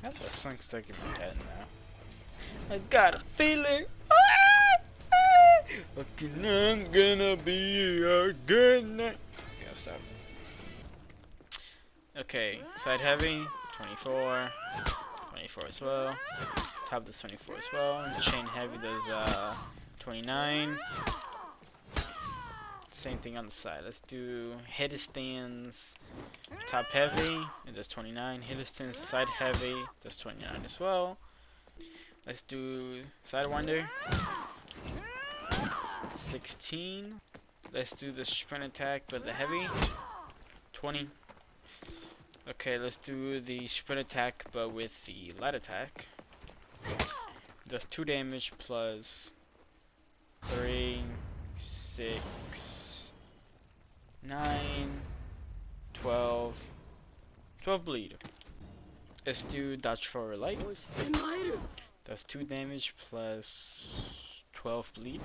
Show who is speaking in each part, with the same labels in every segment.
Speaker 1: I have that song stuck in my head now. I got a feeling. Okay, I'm gonna be a good night. Okay, I'll stop. Okay, side heavy, 24. 24 as well. Top does 24 as well. Chain heavy does 29. Same thing on the side. Let's do headstands. Top heavy, it does 29. Headstands side heavy does 29 as well. Let's do sidewinder. 16. Let's do the sprint attack but the heavy. 20. Okay, let's do the sprint attack but with the light attack. Does 2 damage plus 3, 6, 9, 12. 12 bleed. Let's do dodge forward light. Does 2 damage plus 12 bleed.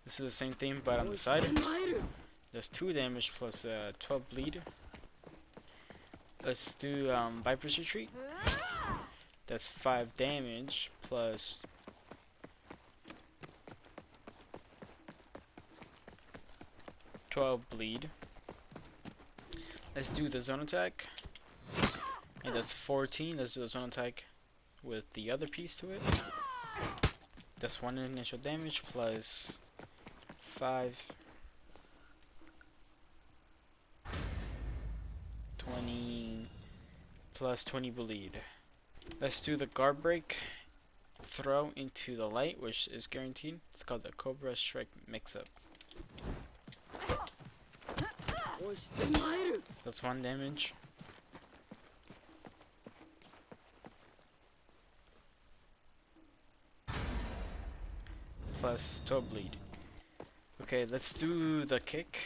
Speaker 1: This is the same thing but on the side. Does 2 damage plus 12 bleed. Let's do Viper's Retreat. That's 5 damage plus 12 bleed. Let's do the zone attack. And that's 14. Let's do the zone attack with the other piece to it. That's 1 initial damage plus 5. 20 plus 20 bleed. Let's do the guard break. Throw into the light, which is guaranteed. It's called the Cobra Strike Mix-Up. That's 1 damage. Plus 12 bleed. Okay, let's do the kick.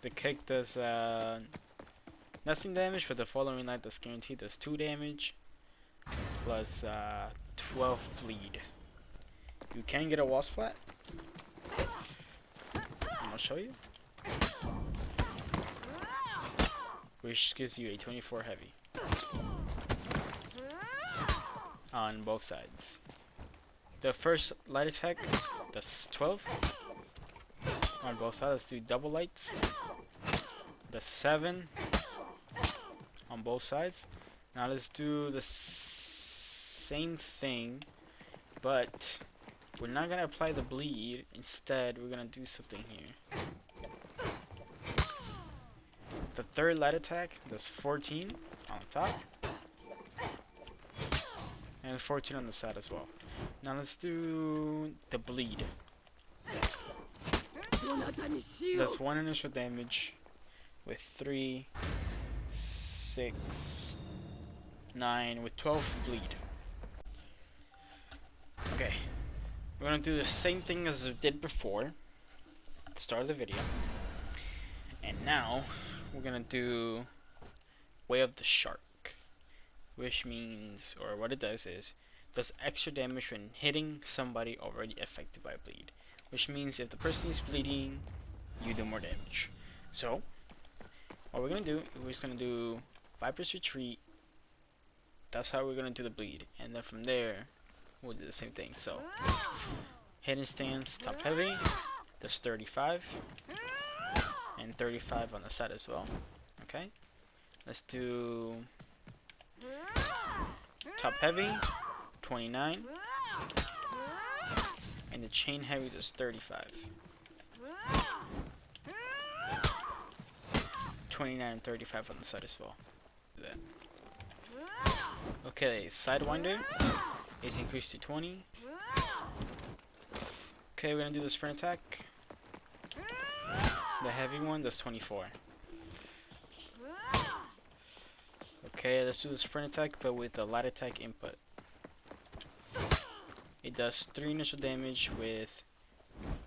Speaker 1: The kick does nothing damage, but the following light that's guaranteed does 2 damage plus 12 bleed. You can get a wall splat. I'll show you. Which gives you a 24 heavy on both sides. The first light attack, that's 12 on both sides. Let's do double lights. That's 7 on both sides. Now let's do the same thing, but we're not gonna apply the bleed. Instead, we're gonna do something here. The third light attack does 14 on the top and 14 on the side as well. Now let's do the bleed. That's 1 initial damage with 3, 6, 9 with 12 bleed. Okay, we're gonna do the same thing as we did before at the start of the video, and now we're gonna do Way of the Shark, which means, or what it does is, does extra damage when hitting somebody already affected by bleed, which means if the person is bleeding, you do more damage. So what we're gonna do, we're just gonna do Viper's Retreat. That's how we're gonna do the bleed, and then from there we'll do the same thing. So hidden stance top heavy, that's 35 and 35 on the side as well. Okay, let's do top heavy 29 and the chain heavy is 35. 29 and 35 on the side as well. Okay, sidewinder is increased to 20. Okay, we're gonna do the sprint attack. The heavy one does 24. Okay, let's do the sprint attack but with the light attack input. It does 3 initial damage with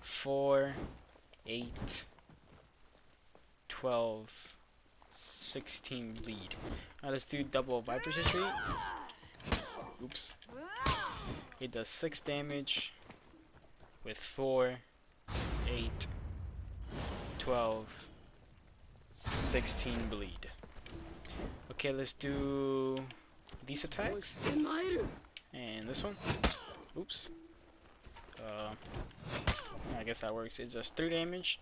Speaker 1: 4, 8, 12, 16 bleed. Now let's do double Viper's Retreat. Oops. It does 6 damage with 4, 8, 12, 16 bleed. Okay, let's do these attacks. And this one. Oops. I guess that works. It does 3 damage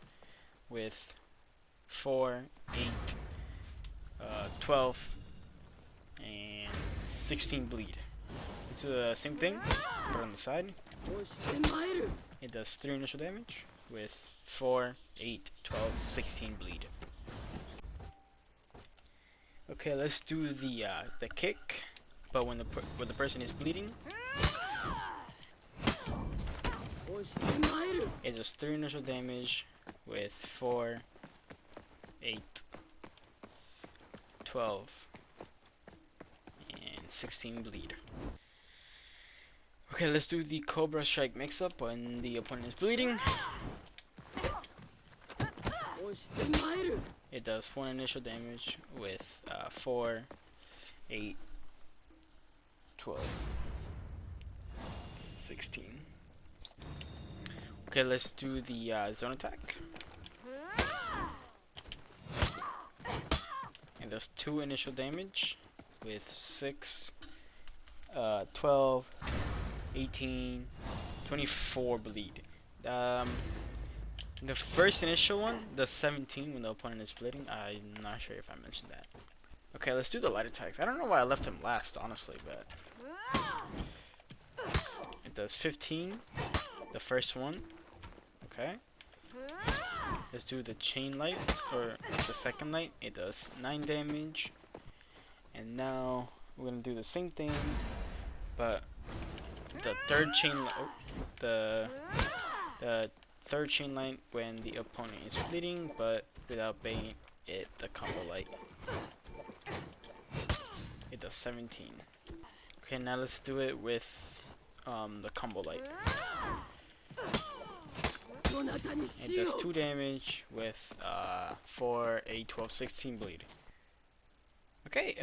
Speaker 1: with 4, 8, 12, and 16 bleed. It's the same thing, but on the side. It does 3 initial damage with 4, 8, 12, 16 bleed. Okay, let's do the kick, but when the person is bleeding. It does 3 initial damage with 4, 8, 12, and 16 bleed. Okay, let's do the Cobra Strike mix-up when the opponent is bleeding. It does 1 initial damage with 4, 8, 12, 16. Okay, let's do the zone attack. It does 2 initial damage with 6, 12, 18, 24 bleed. The first initial one does 17 when the opponent is bleeding. I'm not sure if I mentioned that. Okay, let's do the light attacks. I don't know why I left him last, honestly, but it does 15, the first one. Okay. Let's do the chain light, or the second light. It does 9 damage. And now we're gonna do the same thing, but the third chain light. Oh, the third chain light when the opponent is bleeding, but without being it the combo light. It does 17. Okay, now let's do it with the combo light. It does 2 damage with 4, 8, 12, 16 bleed. Okay,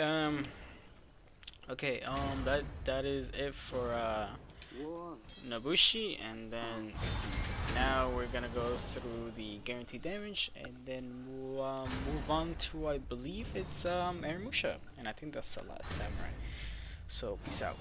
Speaker 1: that is it for Nobushi, and then now we're gonna go through the guaranteed damage, and then we'll move on to, I believe it's Musha, and I think that's the last samurai. So peace out.